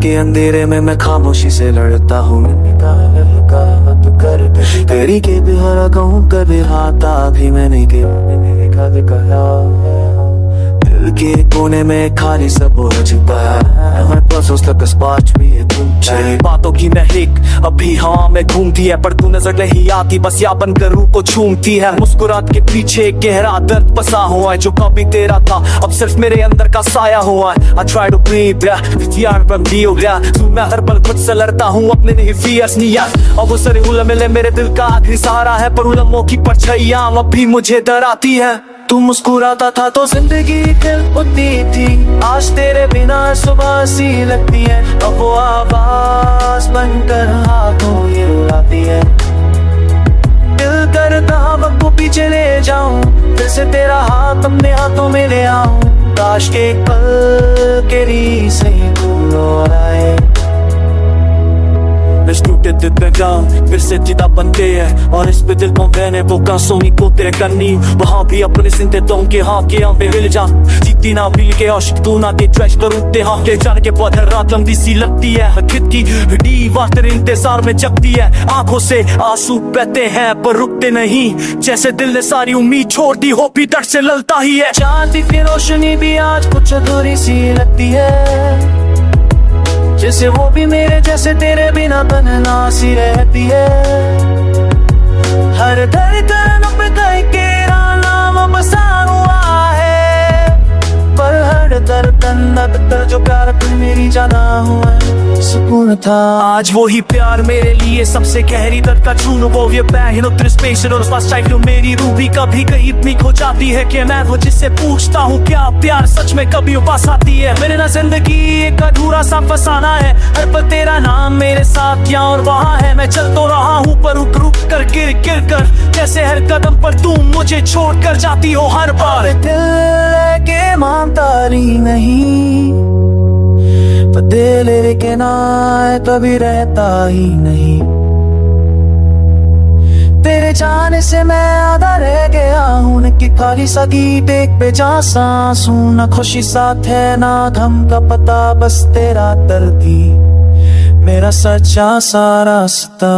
के अंधेरे में मैं खामोशी से लड़ता हूँ। तेरी के भी हरा कहूँ कभी हाथा भी मैंने कहा। दिल के कोने में खाली सब हो चुका है। मैं बस उस तक स्पार्च भी है तुम तेरी बातों की महक अभी हवा में घूमती है, पर तू नजर नहीं आती, बस या बनकर रूह को छूमती है। मुस्कुराहट के पीछे एक गहरा दर्द बसा हुआ है, जो कभी तेरा था अब सिर्फ मेरे अंदर का साया हुआ है। I try to breathe, यार बंदी हो गया तू, मैं हर पल खुद से लड़ता हूँ अपने नहीं फियर्स नहीं यार। अब वो सारे उलझे मेरे दिल का आखिरी सहारा है, पर उलझों की परछाइयां अब भी मुझे डराती है। तू मुस्कुराता था तो जिंदगी खिल उठती थी, आज तेरे बिना सुबह सी लगती है। अब वो आवाज बनकर हाथों ये रुलाती है। दिल करता वक्त को पीछे ले जाऊं, फिर से तेरा हाथ अपने हाथों में ले आऊं। काश के पल के री से तू लौटाए। टूटे दिल पे गाँव फिर से जिदा बनते हैं, और इस पे दिल को मैंने वो कांसोनी को तेरे करनी। वहाँ भी अपने सिंते तो के हाँ के यहाँ पे हिल जा, जीती ना भील के आशिक तू ना के ट्रैश करूँते हाँ के जाने के बाद हर रात लंबी सी लगती है। खिद की दीवार तेरे इंतजार में जगती है, आंखों से आंसू बहते हैं पर रुकते नहीं। जैसे दिल ने सारी उम्मीद छोड़ दी हो, भी दर्द से ललता ही है। चांद की रोशनी भी आज कुछ अधूरी सी लगती है, जैसे वो भी मेरे जैसे तेरे बिना तन्हा सी रहती है। हर धड़कन पे तेरा नाम बसा हुआ है, पर हर धड़कन अंदर जो प्यार तू मेरी जाना हुआ है सुकून था। आज वो ही प्यार मेरे लिए सबसे गहरी दर्द का चून, वो ये पैन उतर स्पेशल और पास टाइप मेरी रूह भी कभी कहीं इतनी खो जाती है कि मैं वो जिससे पूछता हूँ क्या प्यार सच में कभी उपास आती है। मेरे ना जिंदगी एक अधूरा सा फसाना है, हर पल तेरा नाम मेरे साथ यहाँ और वहाँ है। मैं चल तो रहा हूँ पर रुक रुक कर गिर गिर कर, जैसे हर कदम पर तुम मुझे छोड़ कर जाती हो हर बार। दिल के मानता नहीं, पर दिल के ना कभी रहता ही नहीं। तेरे जाने से मैं आधा रह गया हूँ कि खाली सा गीत एक बेजान सांस हूँ। ना खुशी साथ है ना गम का पता, बस तेरा दर्द ही मेरा सच्चा सा रास्ता।